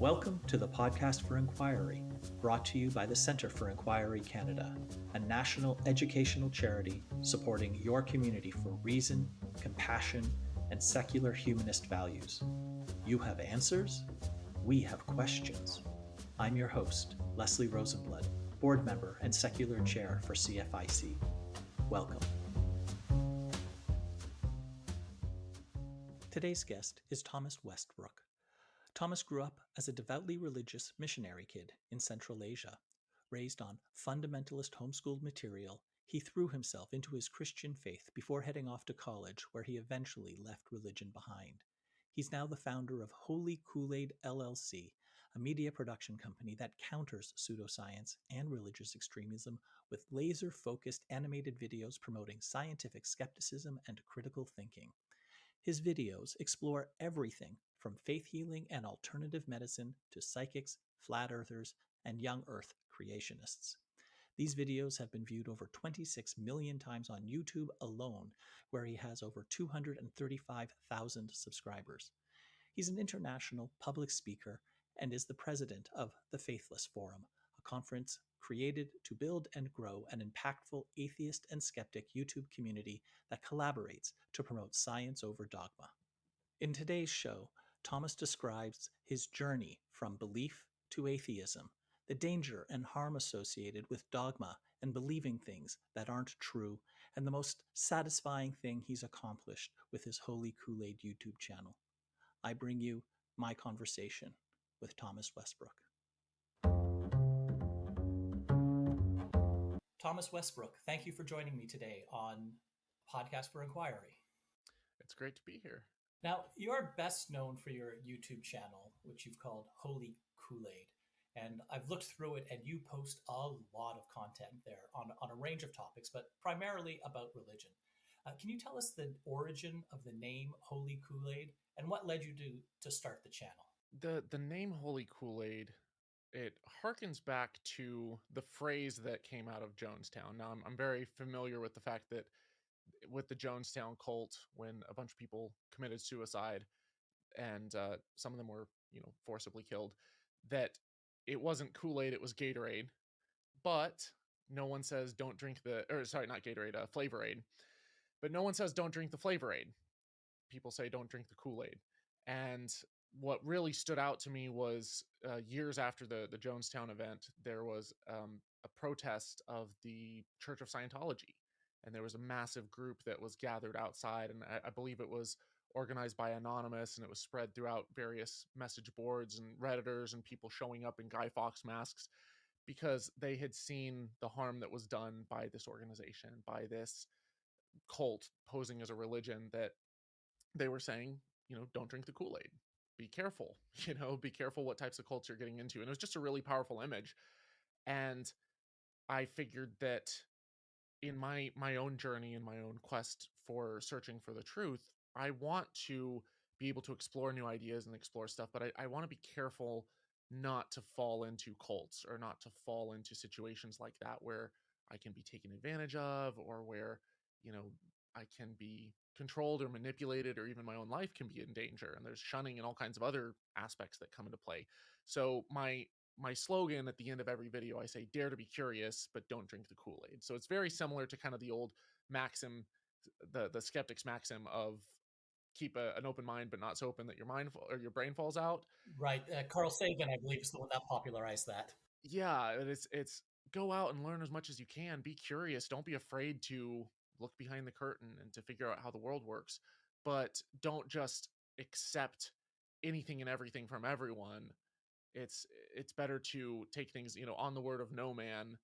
Welcome to the Podcast for Inquiry, brought to you by the Centre for Inquiry Canada, a national educational charity supporting your community for reason, compassion, and secular humanist values. You have answers, we have questions. I'm your host, Leslie Rosenblood, board member and secular chair for CFIC. Welcome. Today's guest is Thomas Westbrook. Thomas grew up as a devoutly religious missionary kid in Central Asia. Raised on fundamentalist homeschooled material, he threw himself into his Christian faith before heading off to college, where he eventually left religion behind. He's now the founder of Holy Kool-Aid LLC, a media production company that counters pseudoscience and religious extremism with laser-focused animated videos promoting scientific skepticism and critical thinking. His videos explore everything from faith healing and alternative medicine to psychics, flat earthers, and young earth creationists. These videos have been viewed over 26 million times on YouTube alone, where he has over 235,000 subscribers. He's an international public speaker and is the president of the Faithless Forum, a conference created to build and grow an impactful atheist and skeptic YouTube community that collaborates to promote science over dogma. In today's show, Thomas describes his journey from belief to atheism, the danger and harm associated with dogma and believing things that aren't true, and the most satisfying thing he's accomplished with his Holy Kool-Aid YouTube channel. I bring you my conversation with Thomas Westbrook. Thomas Westbrook, thank you for joining me today on Podcast for Inquiry. It's great to be here. Now, you're best known for your YouTube channel, which you've called Holy Kool-Aid. And I've looked through it, and you post a lot of content there on a range of topics, but primarily about religion. Can you tell us the origin of the name Holy Kool-Aid and what led you to start the channel? The name Holy Kool-Aid, it harkens back to the phrase that came out of Jonestown. Now, I'm very familiar with the fact that with the Jonestown cult, when a bunch of people committed suicide and some of them were, forcibly killed, that it wasn't Kool-Aid, it was Gatorade. But no one says don't drink not Gatorade, Flavor Aid. But no one says don't drink the Flavor Aid. People say don't drink the Kool-Aid. And what really stood out to me was years after the Jonestown event, there was a protest of the Church of Scientology. And there was a massive group that was gathered outside. And I believe it was organized by Anonymous, and it was spread throughout various message boards and Redditors and people showing up in Guy Fawkes masks because they had seen the harm that was done by this organization, by this cult posing as a religion, that they were saying, don't drink the Kool-Aid. Be careful, be careful what types of cults you're getting into. And it was just a really powerful image. And I figured that in my own journey, in my own quest for searching for the truth, I want to be able to explore new ideas and explore stuff, but I want to be careful not to fall into cults or not to fall into situations like that where I can be taken advantage of, or where, I can be controlled or manipulated, or even my own life can be in danger. And there's shunning and all kinds of other aspects that come into play. So my slogan at the end of every video, I say, dare to be curious, but don't drink the Kool-Aid. So it's very similar to kind of the old maxim, the skeptic's maxim of keep an open mind, but not so open that your brain falls out. Right. Carl Sagan, I believe, is the one that popularized that. Yeah, it's go out and learn as much as you can. Be curious. Don't be afraid to look behind the curtain and to figure out how the world works. But don't just accept anything and everything from everyone. It's better to take things, on the word of no man.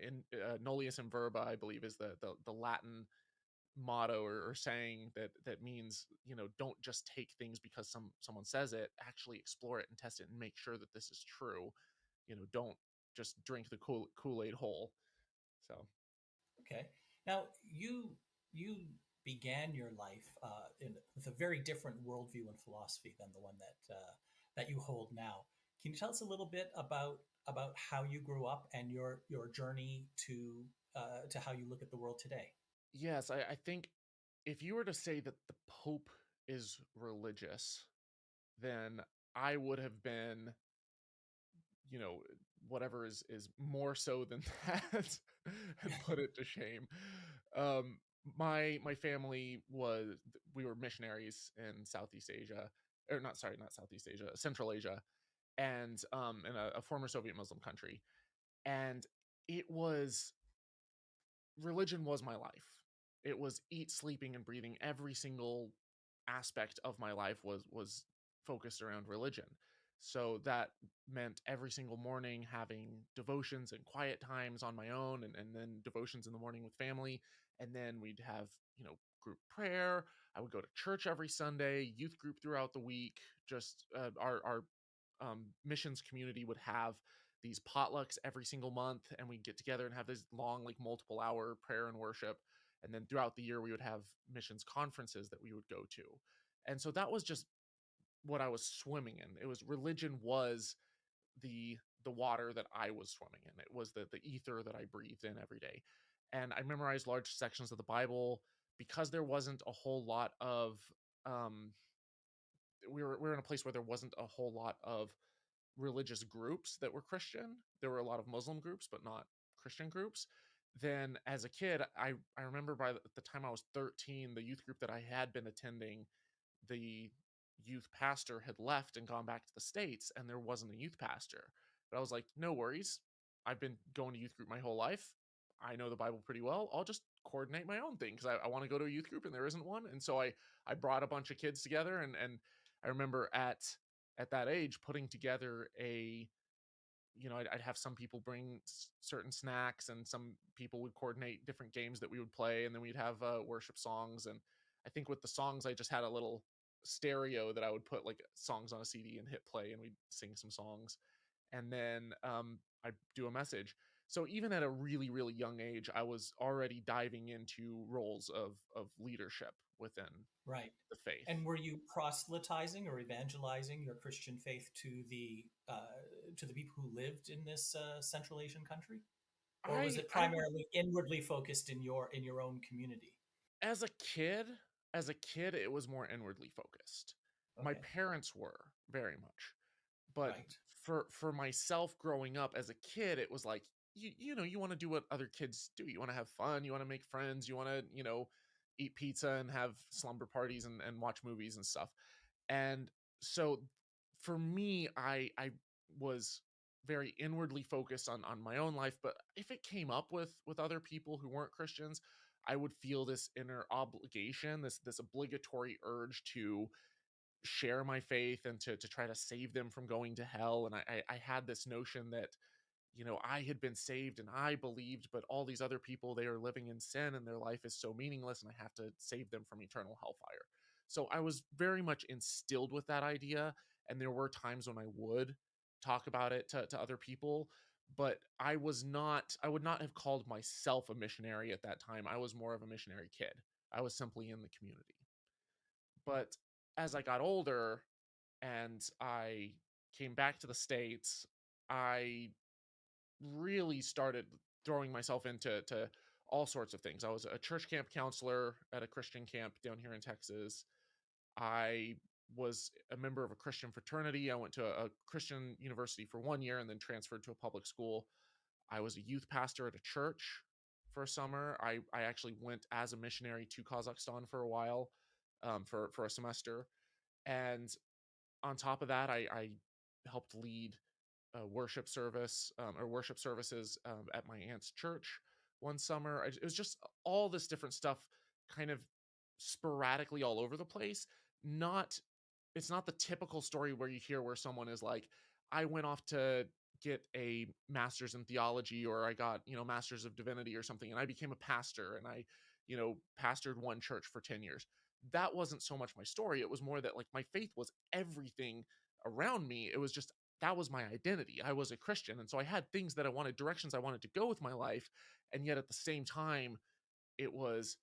In nullius in verba, I believe, is the Latin motto or saying that means, don't just take things because someone says it. Actually explore it and test it and make sure that this is true. Don't just drink the Kool-Aid whole. So, okay. Now you began your life with a very different worldview and philosophy than the one that you hold now. Can you tell us a little bit about how you grew up and your journey to how you look at the world today? Yes, I think if you were to say that the Pope is religious, then I would have been you know, whatever is more so than that, and put it to shame. Um, my family was we were missionaries in Southeast Asia, or not, sorry, not Southeast Asia, Central Asia, and in a former Soviet Muslim country, and it was religion was my life. It was eat, sleeping, and breathing. Every single aspect of my life was focused around religion. So that meant every single morning having devotions and quiet times on my own, and then devotions in the morning with family. And then we'd have, group prayer. I would go to church every Sunday, youth group throughout the week. Just our missions community would have these potlucks every single month, and we'd get together and have this long, like multiple hour prayer and worship. And then throughout the year we would have missions conferences that we would go to. And so that was just what I was swimming in. It was religion was the water that I was swimming in. It was the ether that I breathed in every day. And I memorized large sections of the Bible because there wasn't a whole lot of um we were in a place where there wasn't a whole lot of religious groups that were Christian. There were a lot of Muslim groups, but not Christian groups. Then as a kid, I remember by the time I was 13, the youth group that I had been attending, the youth pastor had left and gone back to the States, and there wasn't a youth pastor. But I was like, no worries. I've been going to youth group my whole life. I know the Bible pretty well. I'll just coordinate my own thing because I want to go to a youth group and there isn't one. And so I brought a bunch of kids together, and I remember at that age putting together I'd have some people bring certain snacks, and some people would coordinate different games that we would play, and then we'd have worship songs. And I think with the songs, I just had a little stereo that I would put like songs on a CD and hit play, and we'd sing some songs. And then I'd do a message. So even at a really, really young age, I was already diving into roles of leadership within Right. the faith. And were you proselytizing or evangelizing your Christian faith to the people who lived in this Central Asian country, or was it I would primarily inwardly focused in your own community? as a kid, it was more inwardly focused. My Okay, parents were very much, but right. for myself growing up as a kid, it was like you want to do what other kids do. You want to have fun. You want to make friends. You want to eat pizza and have slumber parties and watch movies and stuff. And so for me, I was very inwardly focused on my own life. But if it came up with other people who weren't Christians, I would feel this inner obligation, this obligatory urge to share my faith and to try to save them from going to hell. And I had this notion that I had been saved and I believed, but all these other people, they are living in sin and their life is so meaningless, and I have to save them from eternal hellfire. So I was very much instilled with that idea. And there were times when I would talk about it to other people, but I would not have called myself a missionary at that time. I was more of a missionary kid. I was simply in the community. But as I got older and I came back to the States, I really started throwing myself into all sorts of things. I was a church camp counselor at a Christian camp down here in Texas. I was a member of a Christian fraternity. I went to a Christian university for 1 year and then transferred to a public school. I was a youth pastor at a church for a summer. I actually went as a missionary to Kazakhstan for a while, for a semester. And on top of that, I helped lead a worship service, or worship services, at my aunt's church one summer. It was just all this different stuff, kind of sporadically all over the place. Not, it's not the typical story where you hear where someone is like, I went off to get a master's in theology, or I got, master's of divinity or something, and I became a pastor, and I, pastored one church for 10 years. That wasn't so much my story. It was more that like my faith was everything around me. It was just that was my identity. I was a Christian. And so I had things that I wanted, directions I wanted to go with my life. And yet at the same time, it was,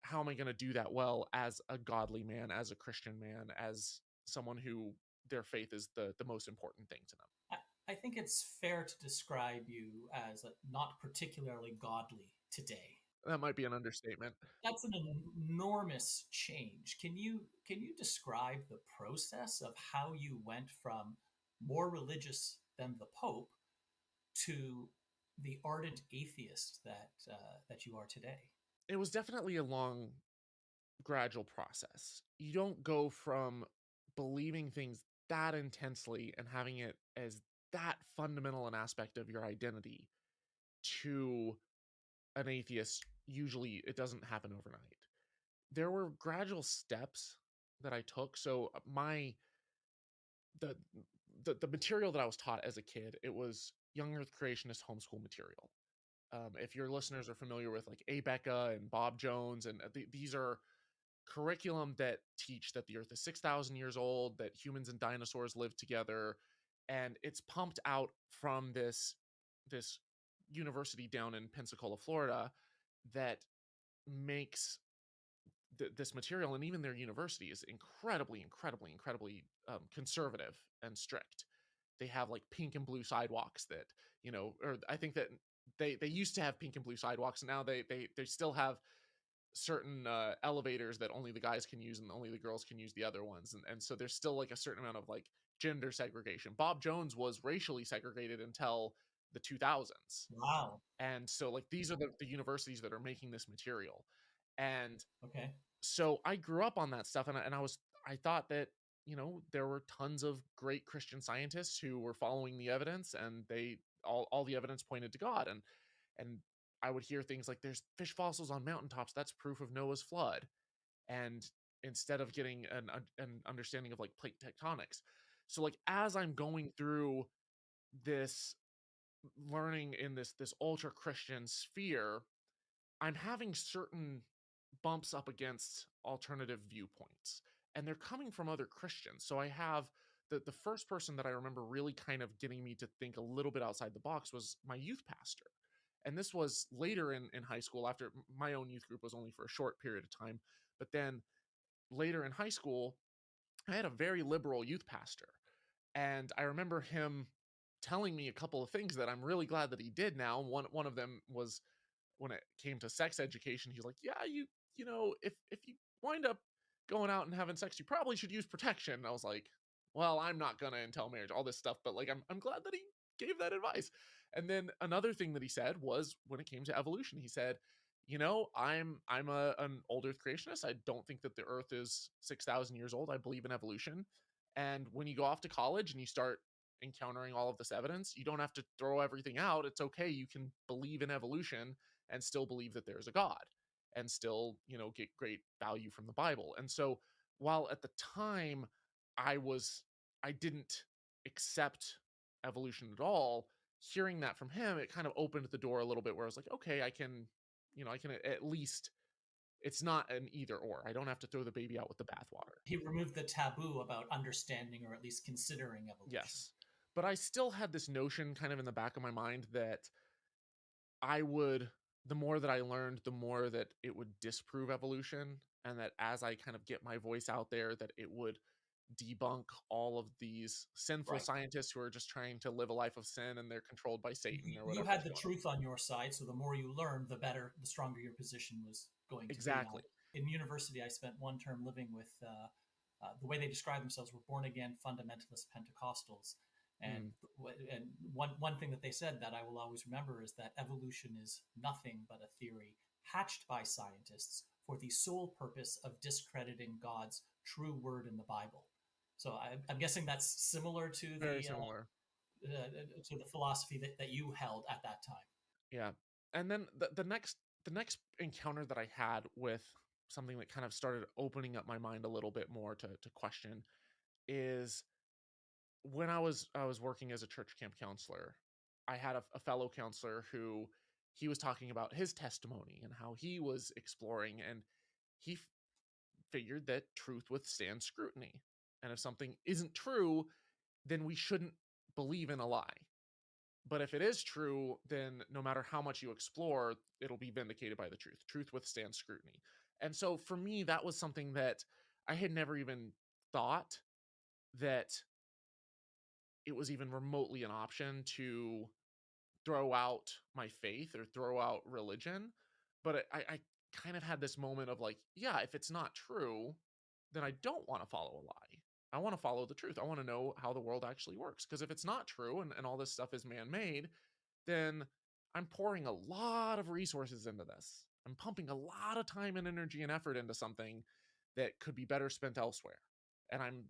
how am I going to do that well as a godly man, as a Christian man, as someone who their faith is the most important thing to them? I think it's fair to describe you as not particularly godly today. That might be an understatement. That's an enormous change. Can you describe the process of how you went from more religious then the Pope, to the ardent atheist that you are today? It was definitely a long, gradual process. You don't go from believing things that intensely and having it as that fundamental an aspect of your identity to an atheist. Usually, it doesn't happen overnight. There were gradual steps that I took. So my the the material that I was taught as a kid, it was young Earth creationist homeschool material. If your listeners are familiar with like Abeka and Bob Jones, and these are curriculum that teach that the Earth is 6,000 years old, that humans and dinosaurs lived together, and it's pumped out from this university down in Pensacola, Florida, that makes this material, and even their university is incredibly conservative and strict. They have like pink and blue sidewalks that, or I think that they used to have pink and blue sidewalks. And now they still have certain elevators that only the guys can use and only the girls can use the other ones. And so there's still like a certain amount of like gender segregation. Bob Jones was racially segregated until the 2000s. Wow. And so like these are the universities that are making this material. And Okay. so I grew up on that stuff, and I thought that, there were tons of great Christian scientists who were following the evidence, and they all the evidence pointed to God. And I would hear things like, there's fish fossils on mountaintops, that's proof of Noah's flood. And instead of getting an understanding of like plate tectonics. So like as I'm going through this learning in this ultra Christian sphere, I'm having certain bumps up against alternative viewpoints, and they're coming from other Christians. So I have the first person that I remember really kind of getting me to think a little bit outside the box was my youth pastor. And this was later in high school, after my own youth group was only for a short period of time. But then later in high school, I had a very liberal youth pastor. And I remember him telling me a couple of things that I'm really glad that he did now. One of them was when it came to sex education. He's like, yeah, if you wind up going out and having sex, you probably should use protection. And I was like, well, I'm not gonna until marriage, all this stuff, but like I'm glad that he gave that advice. And then another thing that he said was when it came to evolution, he said, I'm an old Earth creationist. I don't think that the Earth is 6,000 years old. I believe in evolution. And when you go off to college and you start encountering all of this evidence, you don't have to throw everything out. It's okay. You can believe in evolution and still believe that there's a God, and still, get great value from the Bible. And so while at the time I was I didn't accept evolution at all, hearing that from him, it kind of opened the door a little bit where I was like, okay, I can at least, it's not an either or. I don't have to throw the baby out with the bathwater. He removed the taboo about understanding or at least considering evolution. Yes. But I still had this notion kind of in the back of my mind that I would, the more that I learned, the more that it would disprove evolution. And that as I kind of get my voice out there, that it would debunk all of these sinful Right. scientists who are just trying to live a life of sin and they're controlled by Satan or You whatever had is the going on. truth on your side, so the more you learned, the better, the stronger your position was going to be. Now, Exactly. in university, I spent one term living with the way they describe themselves were born again fundamentalist Pentecostals. And, Mm, and one thing that they said that I will always remember is that evolution is nothing but a theory hatched by scientists for the sole purpose of discrediting God's true word in the Bible. So I'm guessing that's similar very similar. to the philosophy that you held at that time. Yeah. And then the next encounter that I had with something that kind of started opening up my mind a little bit more to question is when I was working as a church camp counselor. I had a fellow counselor who he was talking about his testimony and how he was exploring, and he figured that truth withstands scrutiny. And if something isn't true, then we shouldn't believe in a lie. But if it is true, then no matter how much you explore, it'll be vindicated by the truth. Truth withstands scrutiny. And so for me, that was something that I had never even thought that it was even remotely an option to throw out my faith or throw out religion. But I kind of had this moment of like, yeah, if it's not true, then I don't want to follow a lie. I want to follow the truth. I want to know how the world actually works. Because if it's not true and all this stuff is man made, then I'm pouring a lot of resources into this. I'm pumping a lot of time and energy and effort into something that could be better spent elsewhere. And I'm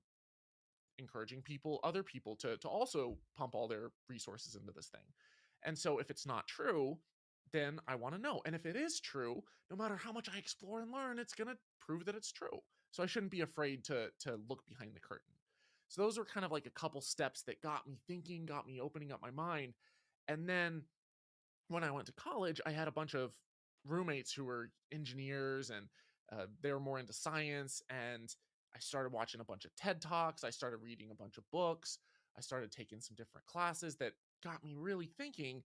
encouraging other people to also pump all their resources into this thing. And so if it's not true, then I want to know. And if it is true, no matter how much I explore and learn, it's going to prove that it's true. So I shouldn't be afraid to look behind the curtain. So those are kind of like a couple steps that got me thinking, got me opening up my mind. And then when I went to college, I had a bunch of roommates who were engineers, and they were more into science. And I started watching a bunch of TED Talks. I started reading a bunch of books. I started taking some different classes that got me really thinking.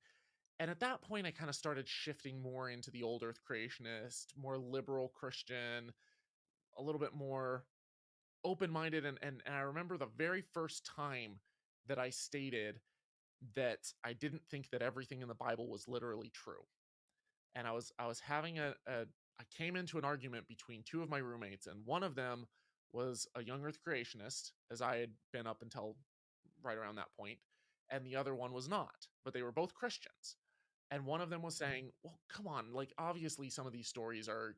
And at that point, I kind of started shifting more into the old earth creationist, more liberal Christian, a little bit more open minded. And I remember the very first time that I stated that I didn't think that everything in the Bible was literally true. And I was having I came into an argument between two of my roommates, and one of them was a young earth creationist, as I had been up until right around that point, and the other one was not, but they were both Christians. And one of them was saying, well, come on, like obviously some of these stories are,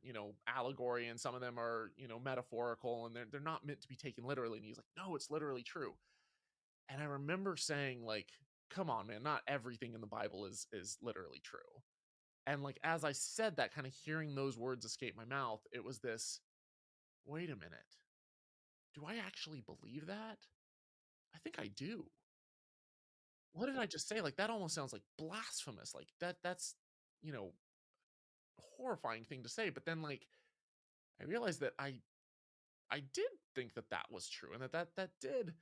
allegory, and some of them are, metaphorical, and they're not meant to be taken literally. And he's like, no, it's literally true. And I remember saying, like, come on, man, not everything in the Bible is literally true. And like as I said that, kind of hearing those words escape my mouth, it was this, wait a minute. Do I actually believe that? I think I do. What did I just say? Like that almost sounds like blasphemous. Like that's, you know, horrifying thing to say. But then like I realized that I did think that that was true, and that did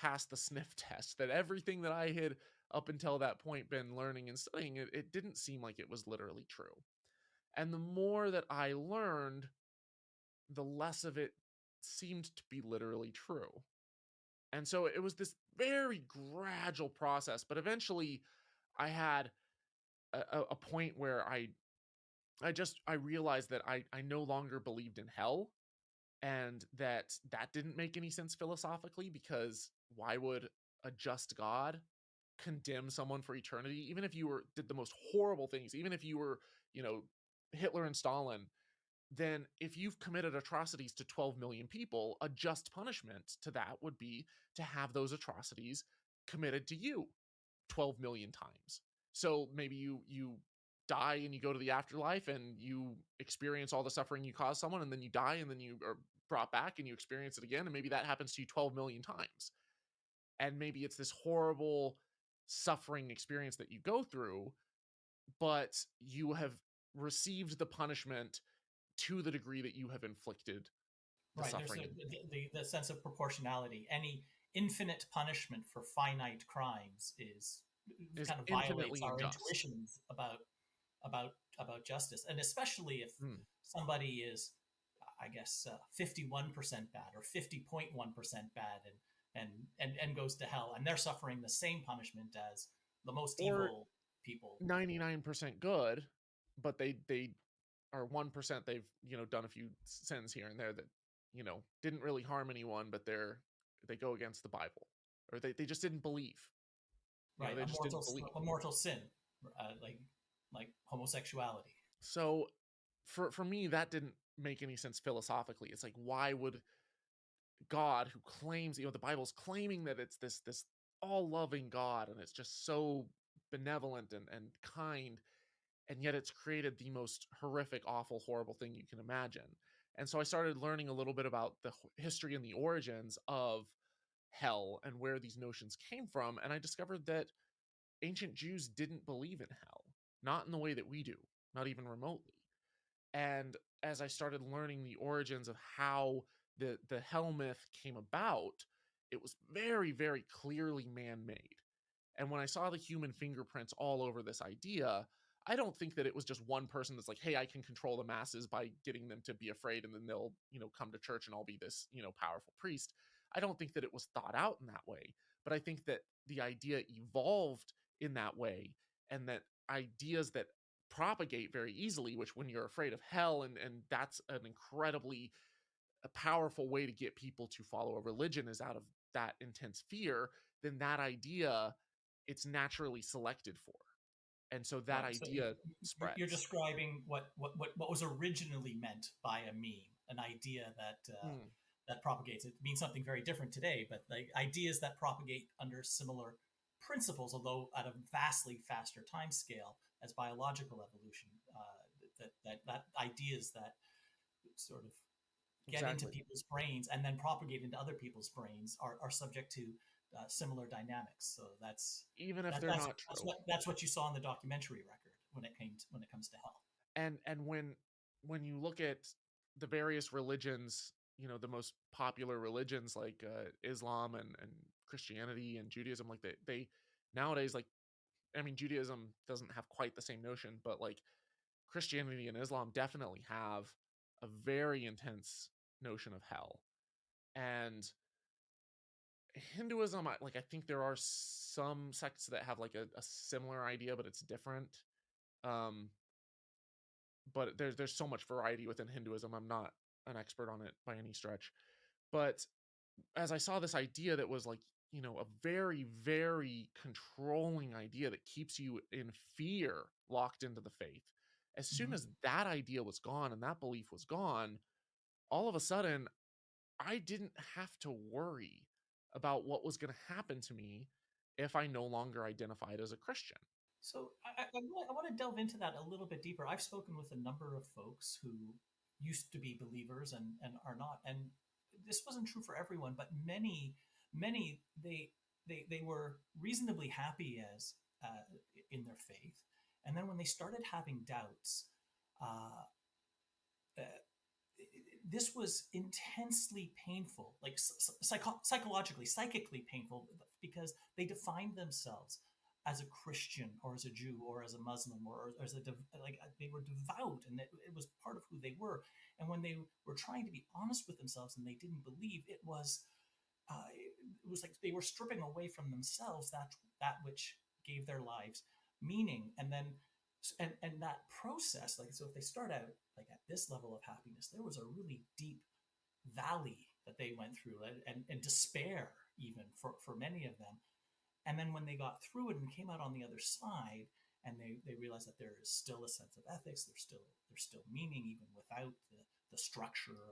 pass the sniff test, that everything that I had up until that point been learning and studying, it didn't seem like it was literally true. And the more that I learned, the less of it seemed to be literally true. And so it was this very gradual process, but eventually I had a point where I realized that I no longer believed in hell, and that didn't make any sense philosophically, because why would a just God condemn someone for eternity? Even if you did the most horrible things, even if you were, you know, Hitler and Stalin, then if you've committed atrocities to 12 million people, a just punishment to that would be to have those atrocities committed to you 12 million times. So maybe you die and you go to the afterlife and you experience all the suffering you caused someone, and then you die and then you are brought back and you experience it again, and maybe that happens to you 12 million times. And maybe it's this horrible suffering experience that you go through, but you have received the punishment to the degree that you have inflicted the Right. There's suffering. the sense of proportionality. Any infinite punishment for finite crimes Is kind of violates infinitely our unjust. intuitions about justice, and especially if Mm. somebody is, I guess, 51% bad or 50.1% bad, and goes to hell, and they're suffering the same punishment as the most Or evil people. 99% good, but they are 1%, they've, done a few sins here and there that, didn't really harm anyone, but they go against the Bible, or they just didn't believe. Right, They just didn't believe. a mortal sin, like homosexuality. So for me, that didn't make any sense philosophically. It's like, why would God, who claims, the Bible's claiming that it's this all loving God, and it's just so benevolent and kind, and yet it's created the most horrific, awful, horrible thing you can imagine. And so I started learning a little bit about the history and the origins of hell and where these notions came from, and I discovered that ancient Jews didn't believe in hell, not in the way that we do, not even remotely. And as I started learning the origins of how the hell myth came about, it was very, very clearly man-made. And when I saw the human fingerprints all over this idea, I don't think that it was just one person that's like, hey, I can control the masses by getting them to be afraid, and then they'll, come to church and I'll be this, powerful priest. I don't think that it was thought out in that way. But I think that the idea evolved in that way, and that ideas that propagate very easily, which when you're afraid of hell, and that's an incredibly a powerful way to get people to follow a religion is out of that intense fear, then that idea, it's naturally selected for. And so that Right. So idea you're spreads. describing what was originally meant by a meme, an idea Mm, that propagates. It means something very different today, but like ideas that propagate under similar principles, although at a vastly faster time scale as biological evolution. That ideas that sort of get into exactly. people's brains and then propagate into other people's brains are subject to similar dynamics. So Even if they're not true. that's what you saw in the documentary record when it comes to hell. And when you look at the various religions, the most popular religions like Islam and Christianity and Judaism, like they nowadays, like, I mean, Judaism doesn't have quite the same notion, but like Christianity and Islam definitely have a very intense notion of hell. And Hinduism, I think there are some sects that have like a similar idea, but it's different. Um, but there's so much variety within Hinduism. I'm not an expert on it by any stretch. But as I saw this idea that was like, a very, very controlling idea that keeps you in fear, locked into the faith. As soon Mm-hmm. as that idea was gone and that belief was gone, all of a sudden, I didn't have to worry about what was going to happen to me if I no longer identified as a Christian. So I want to delve into that a little bit deeper. I've spoken with a number of folks who used to be believers and are not, and this wasn't true for everyone, but many they were reasonably happy as in their faith, and then when they started having doubts, uh, uh, this was intensely painful, like psychologically, psychically painful, because they defined themselves as a Christian or as a Jew or as a Muslim or as like they were devout, and it was part of who they were. And when they were trying to be honest with themselves and they didn't believe, it was like they were stripping away from themselves that which gave their lives meaning. And then and that process, like, so if they start out like at this level of happiness, there was a really deep valley that they went through, and despair even for many of them. And then when they got through it and came out on the other side, and they realized that there is still a sense of ethics, there's still meaning even without the structure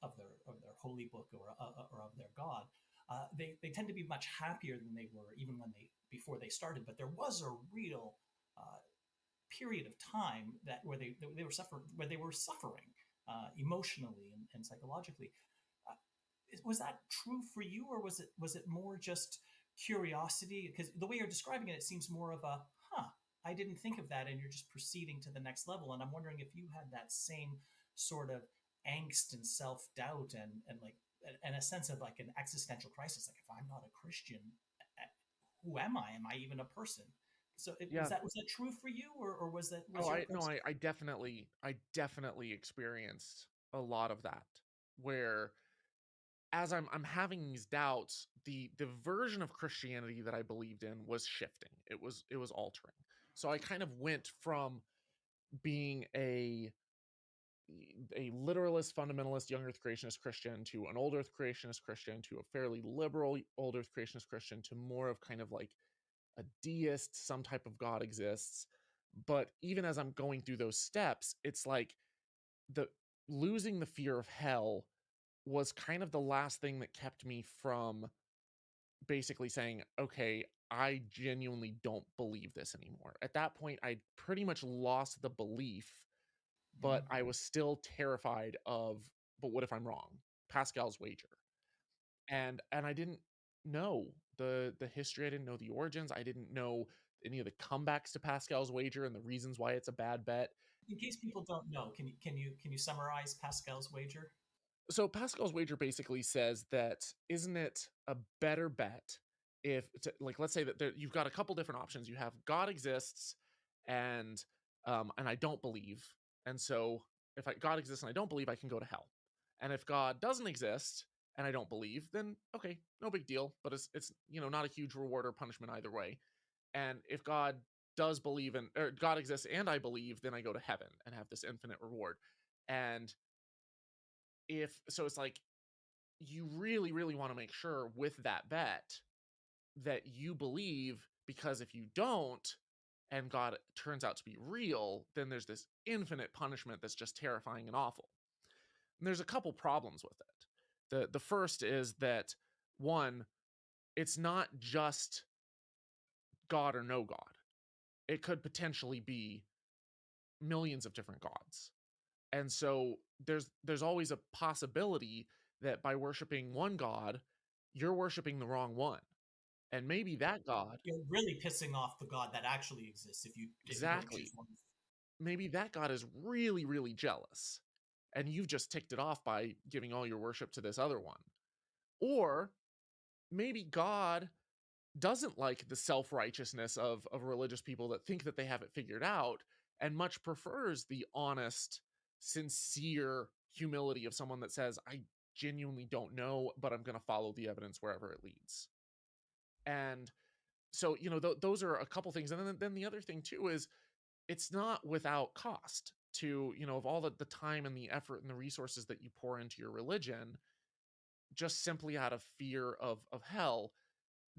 of their holy book or of their God. They tend to be much happier than they were even when they before they started. But there was a real uh, period of time that where they were suffering emotionally and psychologically. Uh, was that true for you, or was it more just curiosity? Because the way you're describing it, it seems more of a I didn't think of that, and you're just proceeding to the next level. And I'm wondering if you had that same sort of angst and self doubt and like and a sense of like an existential crisis. Like, if I'm not a Christian, who am I? Am I even a person? So Yeah. was that true for you, or was Oh, your I no, approach I definitely experienced a lot of that, where as I'm having these doubts, the version of Christianity that I believed in was shifting. It was altering. So I kind of went from being a literalist, fundamentalist, young Earth creationist Christian to an old Earth creationist Christian to a fairly liberal old Earth creationist Christian to more of kind of like a deist, some type of God exists. But even as I'm going through those steps, it's like the losing the fear of hell was kind of the last thing that kept me from basically saying, okay, I genuinely don't believe this anymore. At that point, I pretty much lost the belief, but Mhm. I was still terrified of, but what if I'm wrong? Pascal's wager. And I didn't know the history, I didn't know the origins, I didn't know any of the comebacks to Pascal's wager and the reasons why it's a bad bet. In case people don't know, can you summarize Pascal's wager? So Pascal's wager basically says that isn't it a better bet if like let's say that you've got a couple different options. You have God exists and I don't believe. And so if God exists and I don't believe, I can go to hell. And if God doesn't exist and I don't believe, then okay, no big deal, but it's not a huge reward or punishment either way. And if God does believe in, or God exists and I believe, then I go to heaven and have this infinite reward. And if so it's like you really, really want to make sure with that bet that you believe, because if you don't and God turns out to be real, then there's this infinite punishment that's just terrifying and awful. And there's a couple problems with it. The first is that, one, it's not just God or no God. It could potentially be millions of different gods. And so there's always a possibility that by worshiping one God, you're worshiping the wrong one. And maybe that God, You're really pissing off the God that actually exists if you don't choose exactly, one. maybe that God is really, really jealous. And you've just ticked it off by giving all your worship to this other one. Or maybe God doesn't like the self-righteousness of religious people that think that they have it figured out, and much prefers the honest, sincere humility of someone that says, I genuinely don't know, but I'm going to follow the evidence wherever it leads. And so, those are a couple things. And then the other thing too is, it's not without cost to, of all the time and the effort and the resources that you pour into your religion, just simply out of fear of hell,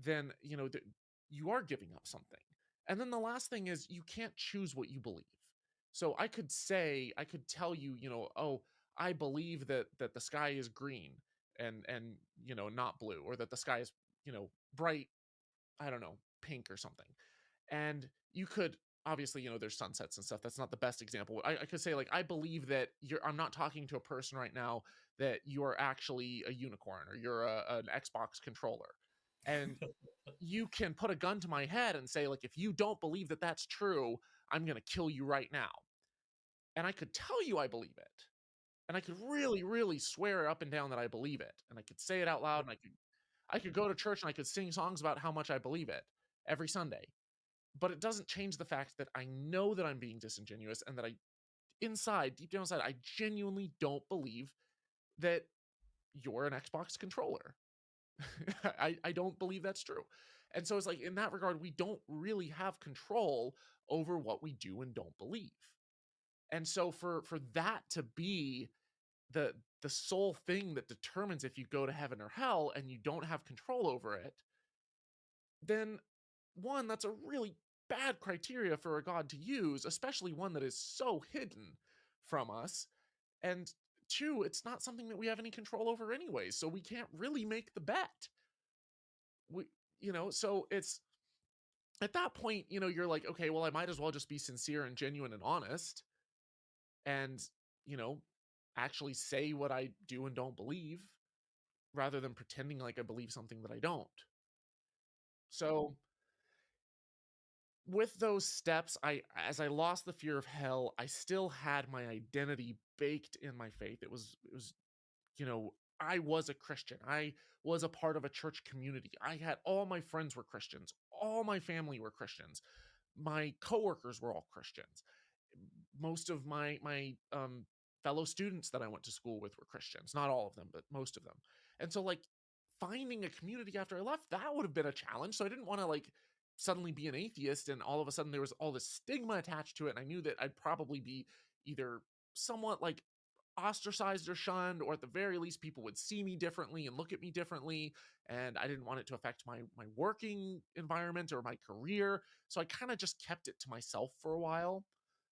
then you are giving up something. And then the last thing is, you can't choose what you believe. So I could tell you, oh, I believe that the sky is green and not blue, or that the sky is bright, I don't know, pink or something. And you could, obviously, there's sunsets and stuff. That's not the best example. I could say, like, I believe that I'm not talking to a person right now that you are actually a unicorn, or you're an Xbox controller. And you can put a gun to my head and say, like, if you don't believe that that's true, I'm going to kill you right now. And I could tell you I believe it. And I could really, really swear up and down that I believe it. And I could say it out loud, and I could go to church and I could sing songs about how much I believe it every Sunday. But it doesn't change the fact that I know that I'm being disingenuous, and that deep down inside, I genuinely don't believe that you're an Xbox controller. I don't believe that's true. And so it's like, in that regard, we don't really have control over what we do and don't believe. And so for that to be the sole thing that determines if you go to heaven or hell, and you don't have control over it, then, one, that's a really bad criteria for a God to use, especially one that is so hidden from us. And two, it's not something that we have any control over anyway, so we can't really make the bet. We, so it's, at that point, you're like, okay, well, I might as well just be sincere and genuine and honest, and, you know, actually say what I do and don't believe, rather than pretending like I believe something that I don't. So with those steps, as I lost the fear of hell, I still had my identity baked in my faith. It was, I was a Christian. I was a part of a church community. I had, all my friends were Christians. All my family were Christians. My coworkers were all Christians. Most of my fellow students that I went to school with were Christians. Not all of them, but most of them. And so, like, finding a community after I left, that would have been a challenge. So I didn't want to, like, suddenly be an atheist and all of a sudden there was all this stigma attached to it. And I knew that I'd probably be either somewhat, like, ostracized or shunned, or at the very least people would see me differently and look at me differently, and I didn't want it to affect my working environment or my career. So I kind of just kept it to myself for a while.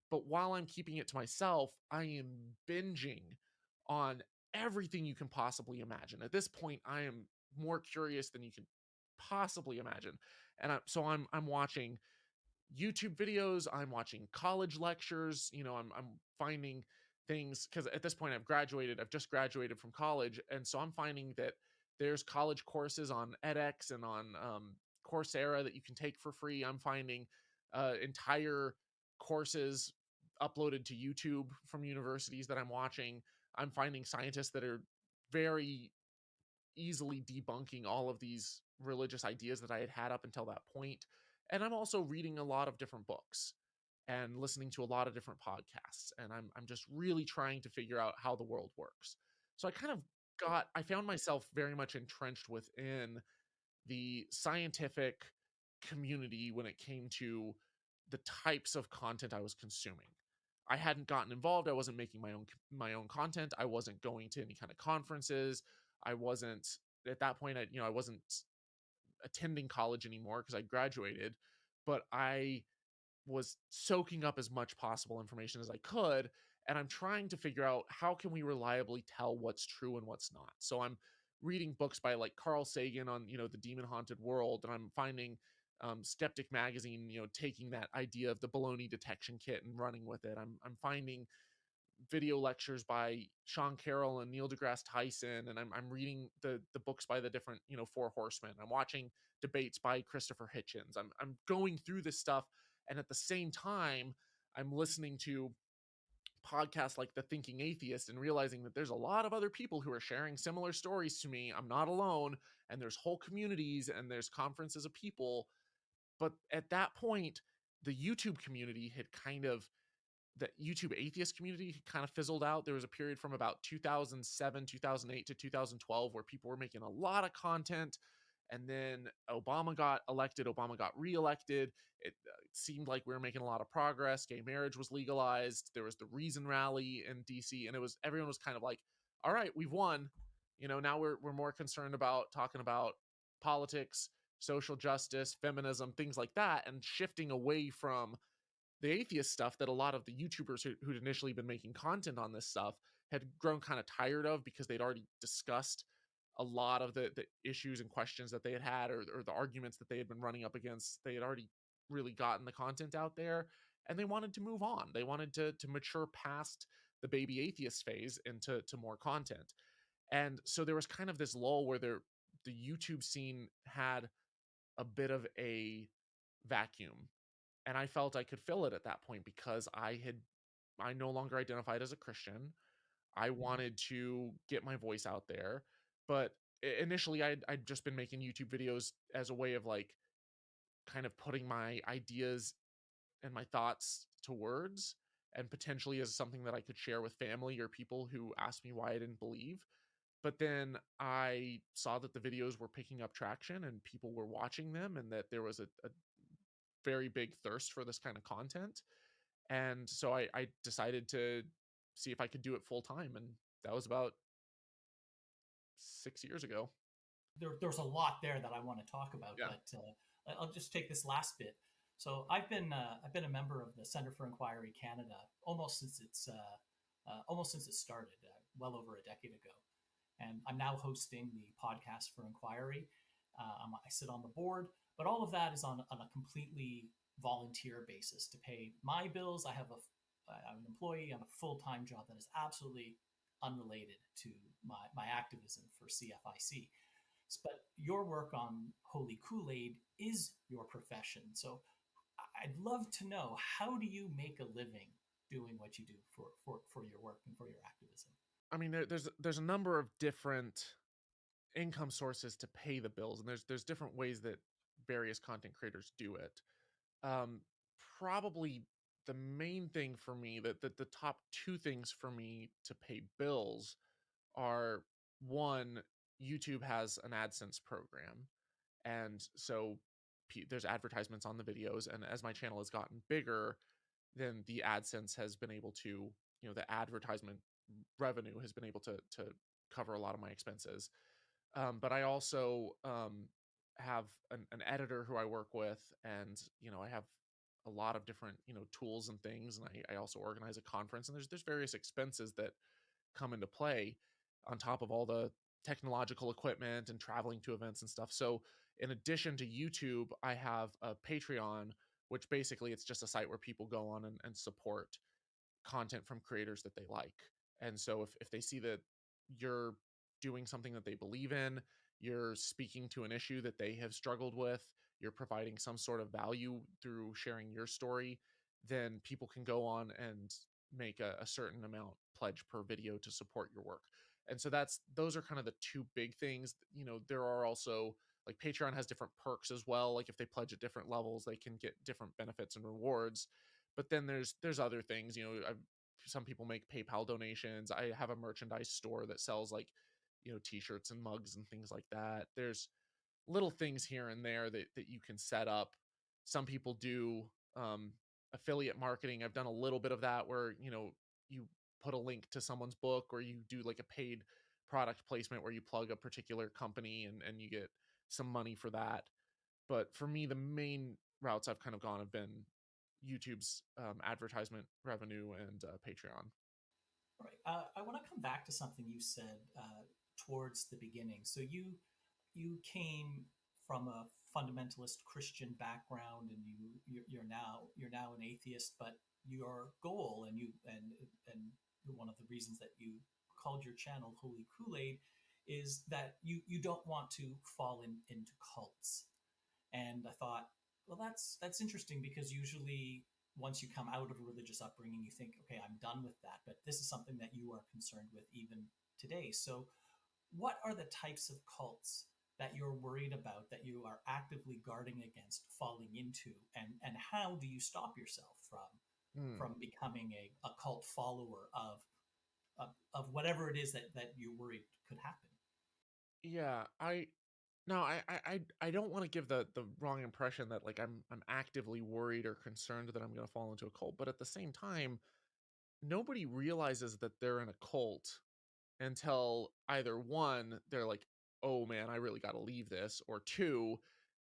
But while I'm keeping it to myself, I am binging on everything you can possibly imagine. At this point, I am more curious than you can possibly imagine. And I'm watching YouTube videos, I'm watching college lectures, I'm finding things, because at this point I've just graduated from college, and so I'm finding that there's college courses on edX and on Coursera that you can take for free. I'm finding entire courses uploaded to YouTube from universities that I'm watching. I'm finding scientists that are very easily debunking all of these religious ideas that I had had up until that point. And I'm also reading a lot of different books and listening to a lot of different podcasts. And I'm just really trying to figure out how the world works. So I found myself very much entrenched within the scientific community when it came to the types of content I was consuming. I hadn't gotten involved. I wasn't making my own content. I wasn't going to any kind of conferences. I wasn't at that point. I wasn't attending college anymore because I graduated, but I was soaking up as much possible information as I could, and I'm trying to figure out how can we reliably tell what's true and what's not. So I'm reading books by like Carl Sagan on the demon haunted world, and I'm finding Skeptic magazine taking that idea of the baloney detection kit and running with it. I'm finding video lectures by Sean Carroll and Neil deGrasse Tyson, and I'm reading the books by the different Four Horsemen. I'm watching debates by Christopher Hitchens. I'm going through this stuff, and at the same time, I'm listening to podcasts like The Thinking Atheist and realizing that there's a lot of other people who are sharing similar stories to me. I'm not alone, and there's whole communities and there's conferences of people. But at that point, the YouTube community had kind of the YouTube atheist community kind of fizzled out. There was a period from about 2007, 2008 to 2012 where people were making a lot of content. And then Obama got elected, Obama got reelected. It seemed like we were making a lot of progress. Gay marriage was legalized. There was the Reason rally in DC, and everyone was kind of like, all right, we've won. Now we're more concerned about talking about politics, social justice, feminism, things like that, and shifting away from the atheist stuff that a lot of the YouTubers who'd initially been making content on this stuff had grown kind of tired of because they'd already discussed a lot of the issues and questions that they had, or the arguments that they had been running up against. They had already really gotten the content out there, and they wanted to move on. They wanted to mature past the baby atheist phase into more content. And so there was kind of this lull where the YouTube scene had a bit of a vacuum, and I felt I could fill it at that point because I no longer identified as a Christian. I wanted to get my voice out there, but initially I'd just been making YouTube videos as a way of like kind of putting my ideas and my thoughts to words, and potentially as something that I could share with family or people who asked me why I didn't believe. But then I saw that the videos were picking up traction and people were watching them, and that there was a very big thirst for this kind of content. And so I decided to see if I could do it full time. And that was about 6 years ago. There's a lot there that I want to talk about, Yeah. but I'll just take this last bit. So I've been a member of the Center for Inquiry Canada almost since it started, well over a decade ago, and I'm now hosting the podcast for Inquiry. I sit on the board, but all of that is on a completely volunteer basis to pay my bills. I'm an employee on a full time job that is absolutely unrelated to my activism for CFIC. But your work on Holy Kool-Aid is your profession. So I'd love to know, how do you make a living doing what you do for your work and for your activism? I mean, there's a number of different income sources to pay the bills, and there's different ways that various content creators do it. Um, Probably the main thing for me, that the top two things for me to pay bills are: one, YouTube has an AdSense program, and so there's advertisements on the videos, and as my channel has gotten bigger, then the AdSense has been able to, the advertisement revenue has been able to cover a lot of my expenses. But I also have an editor who I work with, and I have a lot of different tools and things, and I also organize a conference, and there's various expenses that come into play on top of all the technological equipment and traveling to events and stuff. So in addition to YouTube, I have a Patreon, which basically it's just a site where people go on and support content from creators that they like. And so if they see that you're doing something that they believe in, you're speaking to an issue that they have struggled with, you're providing some sort of value through sharing your story, then people can go on and make a certain amount pledge per video to support your work. And so those are kind of the two big things. There are also, like, Patreon has different perks as well. Like if they pledge at different levels, they can get different benefits and rewards. But then there's other things. Some people make PayPal donations. I have a merchandise store that sells, like, t-shirts and mugs and things like that. There's little things here and there that you can set up. Some people do affiliate marketing. I've done a little bit of that where, you put a link to someone's book, or you do like a paid product placement where you plug a particular company and you get some money for that. But for me, the main routes I've kind of gone have been YouTube's advertisement revenue and Patreon. Right. I want to come back to something you said towards the beginning. So you came from a fundamentalist Christian background, and you're now an atheist. But your goal, and one of the reasons that you called your channel Holy Kool-Aid, is that you don't want to fall into cults. And I thought, well, that's interesting, because usually once you come out of a religious upbringing, you think, okay, I'm done with that. But this is something that you are concerned with even today. So, what are the types of cults that you're worried about, that you are actively guarding against falling into, and how do you stop yourself Hmm. from becoming a cult follower of whatever it is that you're worried could happen? Yeah, I no, I don't want to give the wrong impression that like I'm actively worried or concerned that I'm going to fall into a cult, but at the same time, nobody realizes that they're in a cult until either one, they're like, "Oh man, I really got to leave this," or two,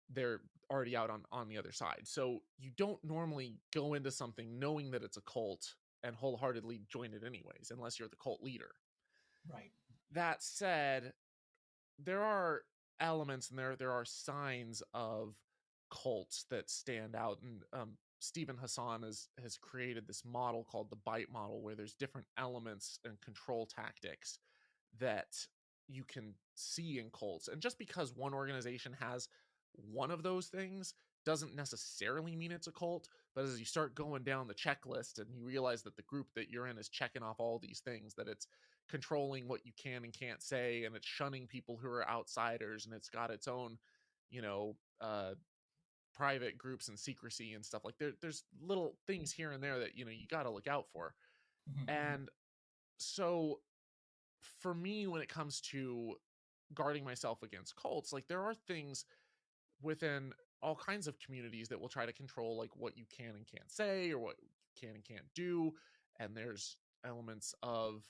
they're already out on the other side. So you don't normally go into something knowing that it's a cult and wholeheartedly join it anyways, unless you're the cult leader. Right. That said, there are elements and there are signs of cults that stand out, and Stephen Hassan has created this model called the bite model, where there's different elements and control tactics that you can see in cults. And just because one organization has one of those things doesn't necessarily mean it's a cult. But as you start going down the checklist and you realize that the group that you're in is checking off all these things, that it's controlling what you can and can't say, and it's shunning people who are outsiders, and it's got its own, you know, private groups and secrecy and stuff, like there's little things here and there that you got to look out for. Mhm. And so for me, when it comes to guarding myself against cults, like there are things within all kinds of communities that will try to control like what you can and can't say, or what you can and can't do. And there's elements of,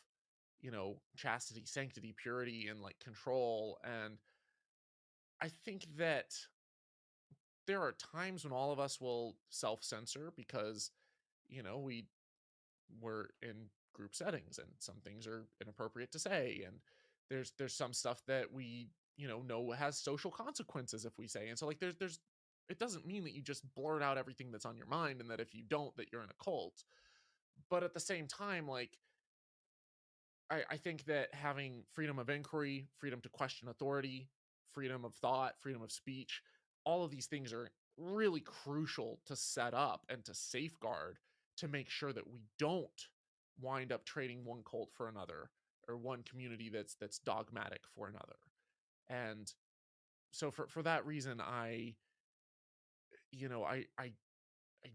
chastity, sanctity, purity, and like control. And I think that there are times when all of us will self-censor because, we were in group settings and some things are inappropriate to say, and there's some stuff that we know has social consequences if we say. And so like there's it doesn't mean that you just blurt out everything that's on your mind, and that if you don't, that you're in a cult. But at the same time, like I think that having freedom of inquiry, freedom to question authority, freedom of thought, freedom of speech, all of these things are really crucial to set up and to safeguard, to make sure that we don't wind up trading one cult for another, or one community that's dogmatic for another. And so for that reason, I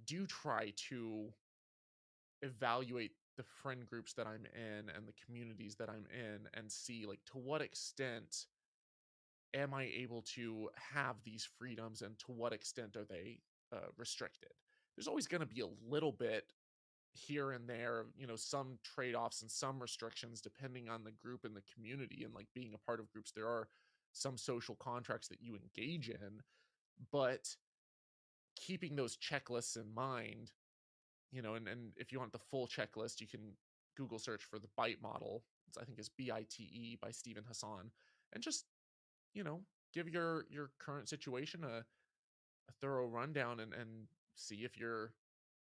do try to evaluate the friend groups that I'm in and the communities that I'm in, and see like to what extent am I able to have these freedoms, and to what extent are they restricted. There's always going to be a little bit here and there, some trade-offs and some restrictions depending on the group and the community, and like being a part of groups, there are some social contracts that you engage in. But keeping those checklists in mind, and if you want the full checklist, you can Google search for the bite model. I think it's BITE by Stephen Hassan, and just, you know, give your current situation a thorough rundown, and see if you're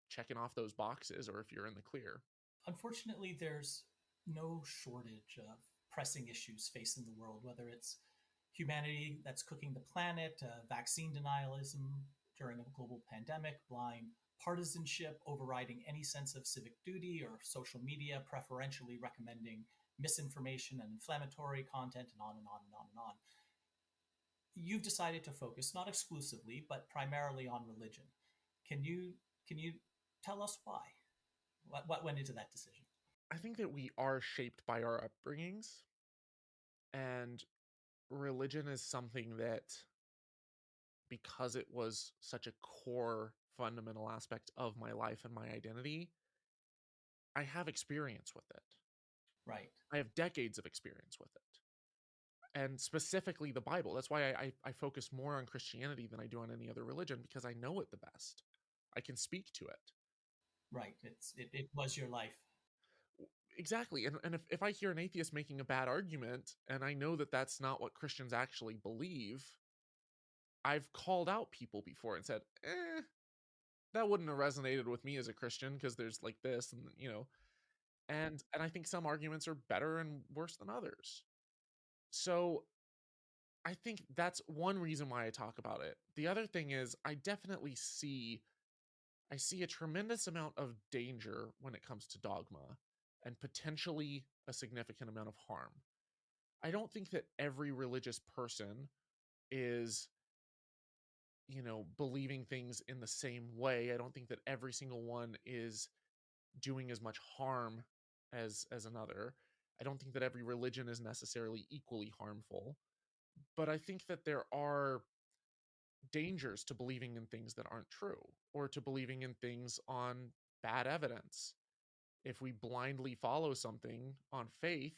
checking off those boxes or if you're in the clear. Unfortunately, there's no shortage of pressing issues facing the world, whether it's humanity that's cooking the planet, vaccine denialism during a global pandemic, blind partisanship overriding any sense of civic duty, or social media preferentially recommending misinformation and inflammatory content, and on and on and on and on. You've decided to focus not exclusively, but primarily on religion. Can you tell us why? What went into that decision? I think that we are shaped by our upbringings, and religion is something that, because it was such a core fundamental aspect of my life and my identity, I have experience with it. Right. I have decades of experience with it. And specifically the Bible. That's why I focus more on Christianity than I do on any other religion, because I know it the best. I can speak to it. Right. It was your life. Exactly. And if I hear an atheist making a bad argument, and I know that that's not what Christians actually believe, I've called out people before and said, that wouldn't have resonated with me as a Christian, because there's like this, and and I think some arguments are better and worse than others. So I think that's one reason why I talk about it. The other thing is I definitely see a tremendous amount of danger when it comes to dogma, and potentially a significant amount of harm. I don't think that every religious person is, believing things in the same way. I don't think that every single one is doing as much harm as another. I don't think that every religion is necessarily equally harmful, but I think that there are dangers to believing in things that aren't true, or to believing in things on bad evidence. If we blindly follow something on faith,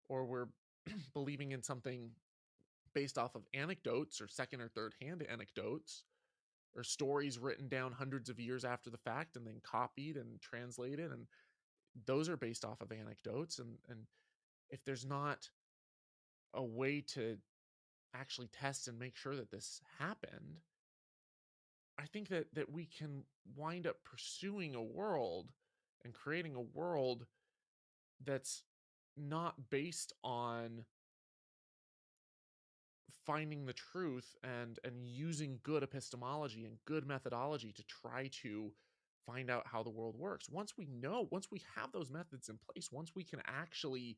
or we're believing in something based off of anecdotes or second or third hand anecdotes, or stories written down hundreds of years after the fact and then copied and translated, and those are based off of anecdotes, and if there's not a way to actually test and make sure that this happened, I think that we can wind up pursuing a world and creating a world that's not based on finding the truth and using good epistemology and good methodology to try to find out how the world works. Once we have those methods in place, once we can actually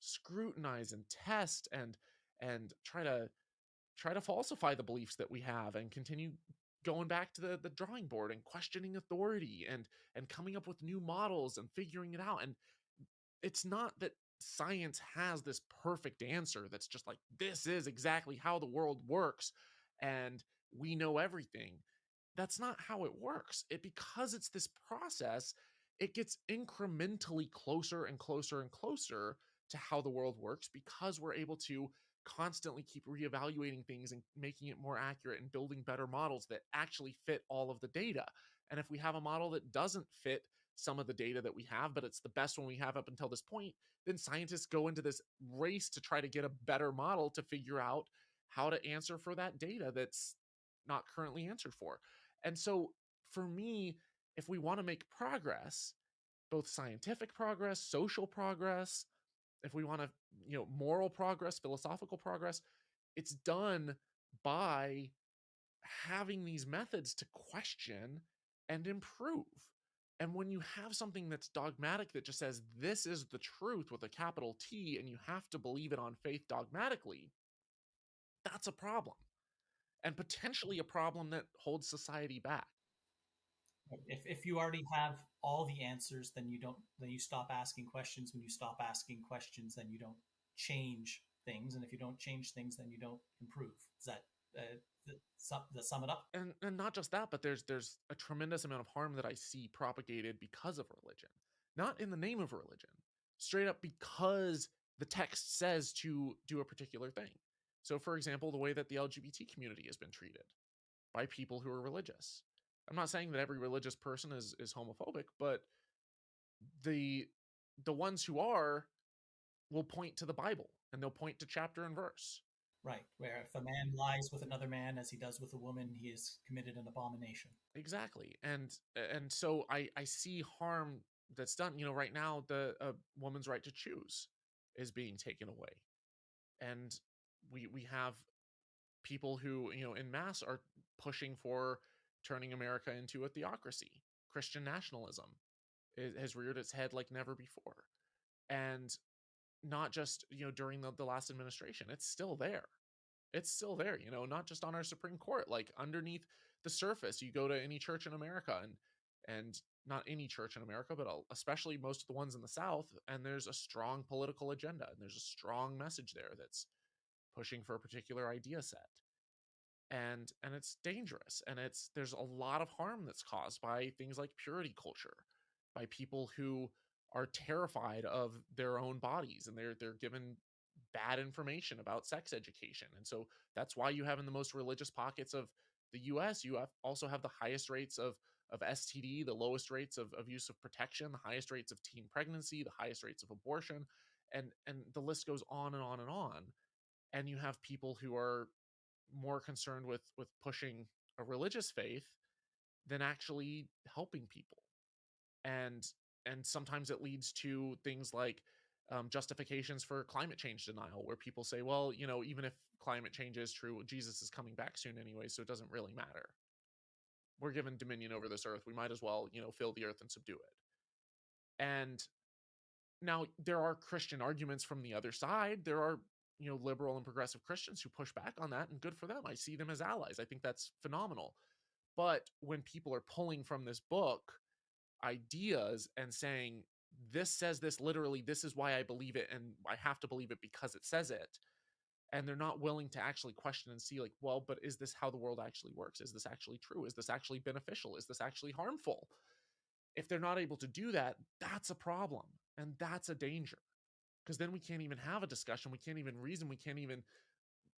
scrutinize and test and try to falsify the beliefs that we have, and continue going back to the drawing board and questioning authority, and coming up with new models and figuring it out. And it's not that science has this perfect answer that's just like, this is exactly how the world works and we know everything. That's not how it works. Because it's this process, it gets incrementally closer and closer and closer to how the world works, because we're able to constantly keep reevaluating things and making it more accurate and building better models that actually fit all of the data. And if we have a model that doesn't fit some of the data that we have, but it's the best one we have up until this point, then scientists go into this race to try to get a better model to figure out how to answer for that data that's not currently answered for. And so for me, if we want to make progress, both scientific progress, social progress, if we want to, moral progress, philosophical progress, it's done by having these methods to question and improve. And when you have something that's dogmatic, that just says this is the truth with a capital T, and you have to believe it on faith dogmatically, that's a problem, and potentially a problem that holds society back. If you already have all the answers, then you stop asking questions. When you stop asking questions, then you don't change things, and if you don't change things, then you don't improve. Does that sum it up? And not just that, but there's a tremendous amount of harm that I see propagated because of religion, not in the name of religion, straight up because the text says to do a particular thing. So, for example, the way that the LGBT community has been treated by people who are religious. I'm not saying that every religious person is homophobic, but the ones who are will point to the Bible, and they'll point to chapter and verse. Right, where if a man lies with another man as he does with a woman, he has committed an abomination. Exactly. And so I see harm that's done. Right now, the woman's right to choose is being taken away. And we have people who, in mass, are pushing for turning America into a theocracy. Christian nationalism has reared its head like never before. And not just, during the last administration, it's still there. It's still there, not just on our Supreme Court, like underneath the surface. You go to any church in America, and not any church in America, but especially most of the ones in the South, and there's a strong political agenda, and there's a strong message there that's pushing for a particular idea set. and it's dangerous, and there's a lot of harm that's caused by things like purity culture, by people who are terrified of their own bodies, and they're given bad information about sex education. And so that's why you have, in the most religious pockets of the US, also have the highest rates of STD, the lowest rates of use of protection, the highest rates of teen pregnancy, the highest rates of abortion, and the list goes on and on and on. And you have people who are more concerned with pushing a religious faith than actually helping people. And and sometimes it leads to things like justifications for climate change denial, where people say, well, even if climate change is true, Jesus is coming back soon anyway, so it doesn't really matter. We're given dominion over this earth, we might as well, fill the earth and subdue it. And now there are Christian arguments from the other side. There are, liberal and progressive Christians who push back on that, and good for them. I see them as allies. I think that's phenomenal. But when people are pulling from this book ideas and saying, this says this literally, this is why I believe it, and I have to believe it because it says it, and they're not willing to actually question and see, like, well, but is this how the world actually works? Is this actually true? Is this actually beneficial? Is this actually harmful? If they're not able to do that, that's a problem, and that's a danger, because then we can't even have a discussion, we can't even reason, we can't even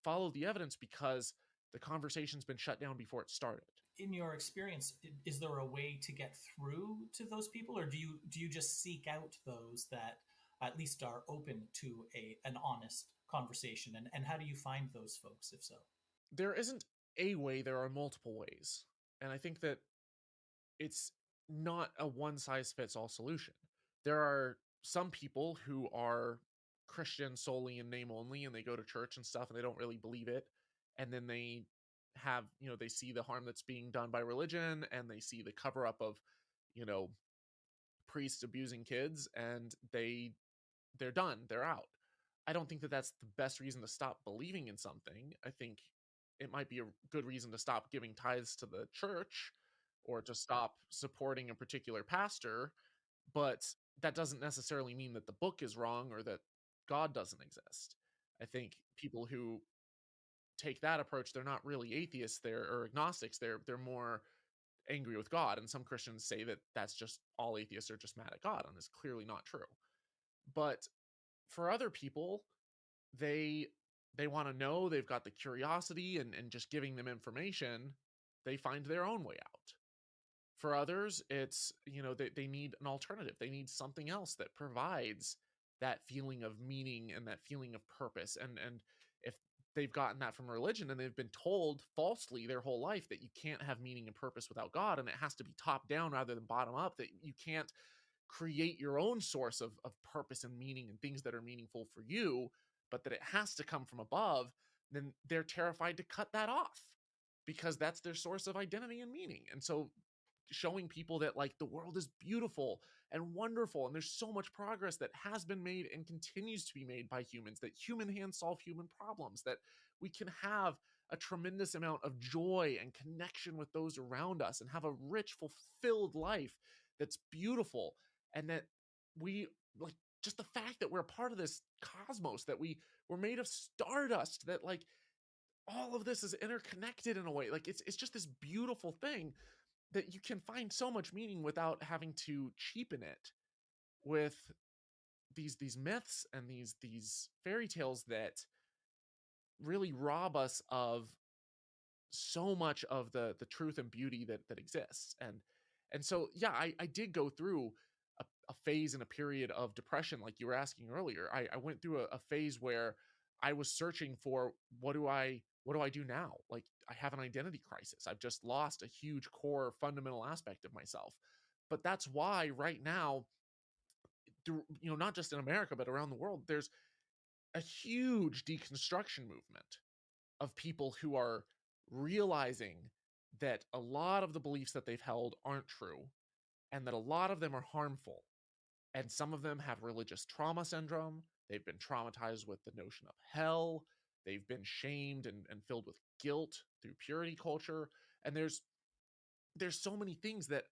follow the evidence, because the conversation's been shut down before it started. In your experience, is there a way to get through to those people, or do you just seek out those that at least are open to an honest conversation? And how do you find those folks, if so? There isn't a way, there are multiple ways. And I think that it's not a one size fits all solution. There are some people who are Christian solely in name only, and they go to church and stuff, and they don't really believe it. And then they have, they see the harm that's being done by religion, and they see the cover up of, you know, priests abusing kids, and they're done, they're out. I don't think that that's the best reason to stop believing in something. I think it might be a good reason to stop giving tithes to the church, or to stop supporting a particular pastor, but that doesn't necessarily mean that the book is wrong or that God doesn't exist. I think people who take that approach, they're not really atheists, or agnostics, they're more angry with God. And some Christians say that that's just, all atheists are just mad at God, and it's clearly not true. But for other people, they want to know, they've got the curiosity, and just giving them information, they find their own way out. For others, it's, they need an alternative, they need something else that provides that feeling of meaning and that feeling of purpose. And if they've gotten that from religion, and they've been told falsely their whole life that you can't have meaning and purpose without God, and it has to be top down rather than bottom up, that you can't create your own source of purpose and meaning and things that are meaningful for you, but that it has to come from above, then they're terrified to cut that off, because that's their source of identity and meaning. And so showing people that, like, the world is beautiful and wonderful, and there's so much progress that has been made and continues to be made by humans, that human hands solve human problems, that we can have a tremendous amount of joy and connection with those around us, and have a rich, fulfilled life that's beautiful, and that we, like, just the fact that we're a part of this cosmos, that we're made of stardust, that, like, all of this is interconnected in a way, like, it's just this beautiful thing, that you can find so much meaning without having to cheapen it with these myths and these fairy tales that really rob us of so much of the truth and beauty that exists. And so, yeah, I did go through a phase and a period of depression, like you were asking earlier. I went through a phase where I was searching for, what do I do now? Like, I have an identity crisis. I've just lost a huge core fundamental aspect of myself. But that's why right now, not just in America, but around the world, there's a huge deconstruction movement of people who are realizing that a lot of the beliefs that they've held aren't true, and that a lot of them are harmful. And some of them have religious trauma syndrome. They've been traumatized with the notion of hell. They've been shamed and filled with guilt through purity culture. And there's so many things that,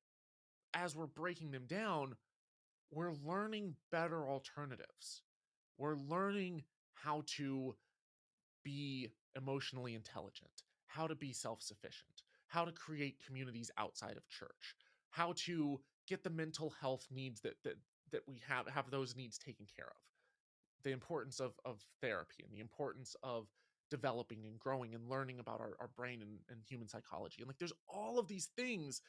as we're breaking them down, we're learning better alternatives. We're learning how to be emotionally intelligent, how to be self-sufficient, how to create communities outside of church, how to get the mental health needs that we have those needs taken care of, the importance of therapy and the importance of developing and growing and learning about our brain and human psychology. And like there's all of these things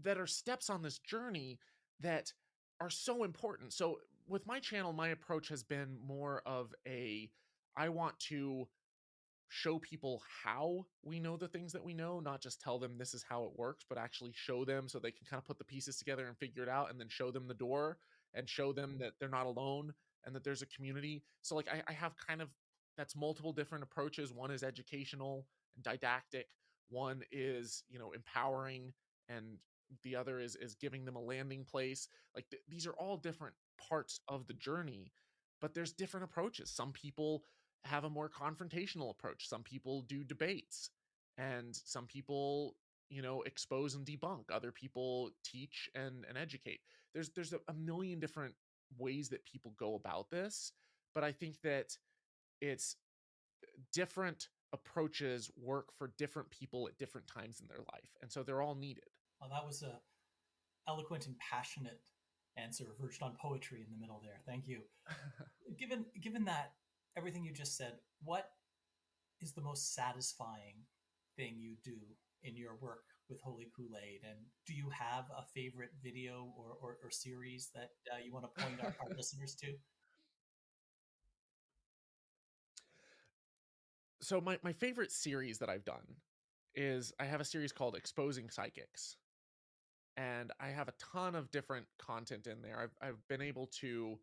that are steps on this journey that are so important. So with my channel, my approach has been more of a, I want to show people how we know the things that we know, not just tell them this is how it works, but actually show them so they can kind of put the pieces together and figure it out, and then show them the door and show them that they're not alone and that there's a community. So like I have kind of, that's multiple different approaches. One is educational and didactic. One is, empowering, and the other is giving them a landing place. Like these are all different parts of the journey, but there's different approaches. Some people have a more confrontational approach. Some people do debates, and some people, expose and debunk. Other people teach and educate. There's a million different ways that people go about this, but I think that it's different approaches work for different people at different times in their life, and so they're all needed. Well, that was a eloquent and passionate answer verged on poetry in the middle there. Thank you. Given that everything you just said, what is the most satisfying thing you do in your work with Holy Kool-Aid? And do you have a favorite video or series that you want to point our listeners to? So my favorite series that I've done is, I have a series called Exposing Psychics, and I have a ton of different content in there. I've been able to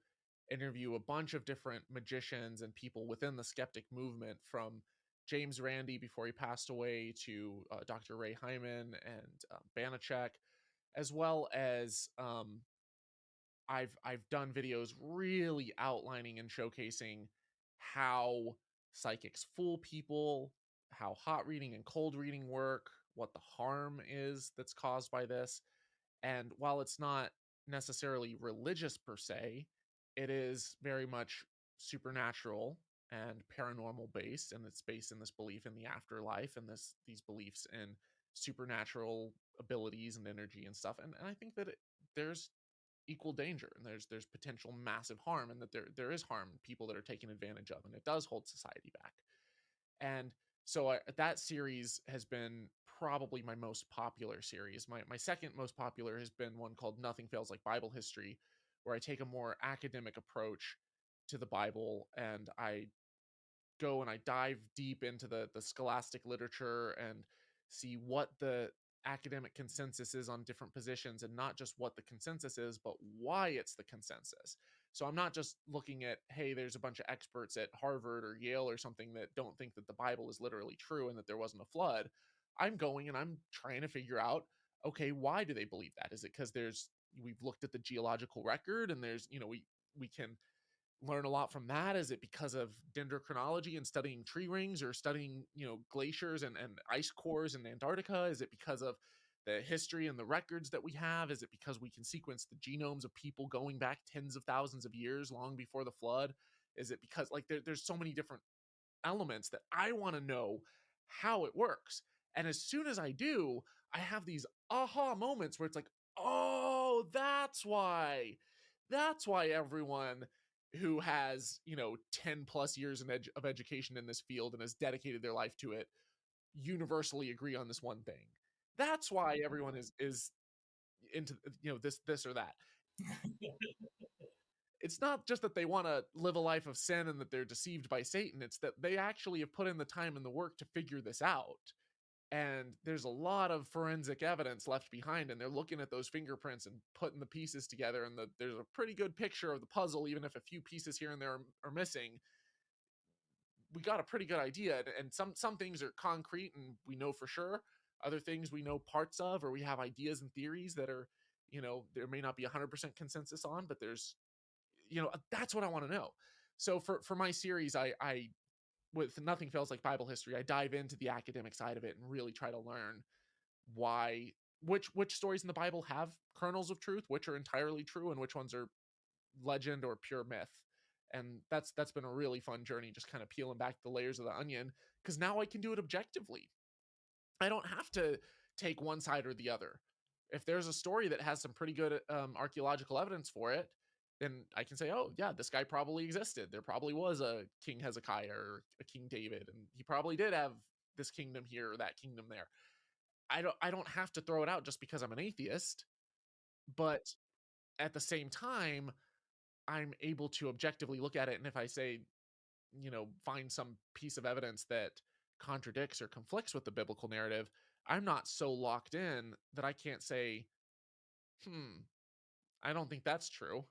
interview a bunch of different magicians and people within the skeptic movement, from James Randi before he passed away to Dr. Ray Hyman and Banachek, as well as I've done videos really outlining and showcasing how psychics fool people, how hot reading and cold reading work, what the harm is that's caused by this. And while it's not necessarily religious per se, it is very much supernatural and paranormal based, and it's based in this belief in the afterlife and these beliefs in supernatural abilities and energy and stuff. And I think that there's equal danger, and there's potential massive harm, and that there is harm, people that are taken advantage of, and it does hold society back. And so that series has been probably my most popular series. My second most popular has been one called Nothing Fails Like Bible History, where I take a more academic approach to the Bible, and I go and I dive deep into the scholastic literature and see what the academic consensus is on different positions, and not just what the consensus is, but why it's the consensus. So I'm not just looking at, hey, there's a bunch of experts at Harvard or Yale or something that don't think that the Bible is literally true and that there wasn't a flood. I'm going and I'm trying to figure out, okay, why do they believe that? Is it because we've looked at the geological record, and there's, we can learn a lot from that? Is it because of dendrochronology and studying tree rings, or studying, glaciers and ice cores in Antarctica? Is it because of the history and the records that we have? Is it because we can sequence the genomes of people going back tens of thousands of years, long before the flood? Is it because, like, there's so many different elements that I want to know how it works. And as soon as I do, I have these aha moments where it's like, oh, that's why everyone who has, 10 plus years of education in this field and has dedicated their life to it universally agree on this one thing. That's why everyone is into, this or that. It's not just that they want to live a life of sin and that they're deceived by Satan. It's that they actually have put in the time and the work to figure this out. And there's a lot of forensic evidence left behind, and they're looking at those fingerprints and putting the pieces together, and there's a pretty good picture of the puzzle. Even if a few pieces here and there are missing, we got a pretty good idea. And some things are concrete and we know for sure. Other things we know parts of, or we have ideas and theories that are, there may not be 100% consensus on, but there's, that's what I want to know. So for my series, I with Nothing Fails Like Bible History, I dive into the academic side of it and really try to learn why, which stories in the Bible have kernels of truth, which are entirely true, and which ones are legend or pure myth. And that's been a really fun journey, just kind of peeling back the layers of the onion, because now I can do it objectively. I don't have to take one side or the other. If there's a story that has some pretty good archaeological evidence for it, then I can say, oh yeah, this guy probably existed. There probably was a King Hezekiah or a King David, and he probably did have this kingdom here or that kingdom there. I don't have to throw it out just because I'm an atheist, but at the same time, I'm able to objectively look at it, and if I say, find some piece of evidence that contradicts or conflicts with the biblical narrative, I'm not so locked in that I can't say, I don't think that's true,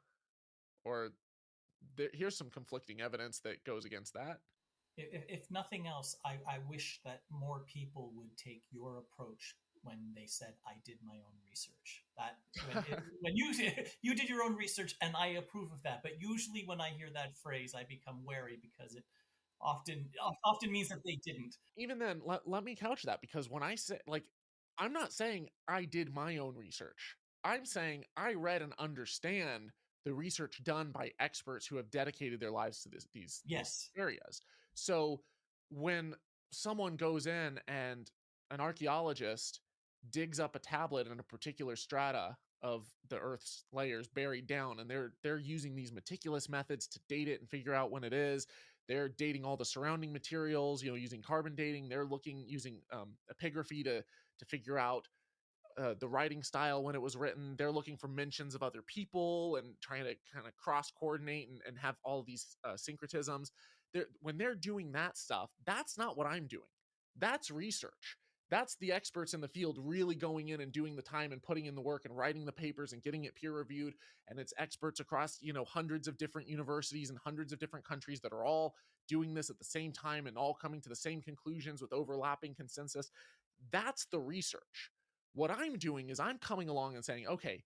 or here's some conflicting evidence that goes against that. If nothing else, I wish that more people would take your approach when they said, I did my own research. That when you you did your own research, and I approve of that. But usually when I hear that phrase, I become wary because it often means that they didn't. Even then, let me couch that, because when I say, like, I'm not saying I did my own research. I'm saying I read and understand the research done by experts who have dedicated their lives to these Yes. areas. So when someone goes in and an archaeologist digs up a tablet in a particular strata of the Earth's layers buried down, and they're using these meticulous methods to date it and figure out when it is. They're dating all the surrounding materials, using carbon dating. They're using epigraphy to figure out the writing style when it was written. They're looking for mentions of other people and trying to kind of cross coordinate and have all these syncretisms. When they're doing that stuff, that's not what I'm doing. That's research. That's the experts in the field really going in and doing the time and putting in the work and writing the papers and getting it peer reviewed. And it's experts across, hundreds of different universities and hundreds of different countries that are all doing this at the same time and all coming to the same conclusions with overlapping consensus. That's the research. What I'm doing is I'm coming along and saying, okay,